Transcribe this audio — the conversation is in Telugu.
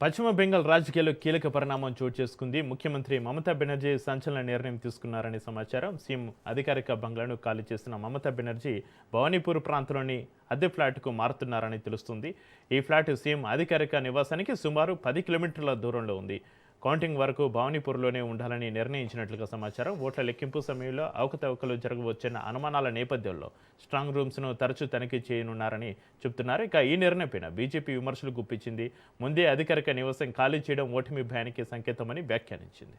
పశ్చిమ బెంగాల్ రాజకీయాల్లో కీలక పరిణామం చోటు చేసుకుంది. ముఖ్యమంత్రి మమతా బెనర్జీ సంచలన నిర్ణయం తీసుకున్నారని సమాచారం. సీఎం అధికారిక బంగ్లాను ఖాళీ చేసిన మమతా బెనర్జీ భవానీపూర్ ప్రాంతంలోని అద్దె ఫ్లాట్కు మారుతున్నారని తెలుస్తుంది. ఈ ఫ్లాట్ సీఎం అధికారిక నివాసానికి సుమారు 10 కిలోమీటర్ల దూరంలో ఉంది. కౌంటింగ్ వరకు భవానీపూర్లోనే ఉండాలని నిర్ణయించినట్లుగా సమాచారం. ఓట్ల లెక్కింపు సమయంలో అవకతవకలు జరగవచ్చన్న అనుమానాల నేపథ్యంలో స్ట్రాంగ్ రూమ్స్ను తరచూ తనిఖీ చేయనున్నారని చెబుతున్నారు. ఇక ఈ నిర్ణయంపైన బీజేపీ విమర్శలు గుప్పించింది. ముందే అధికారిక నివాసం ఖాళీ చేయడం ఓటమి భయానికి సంకేతమని వ్యాఖ్యానించింది.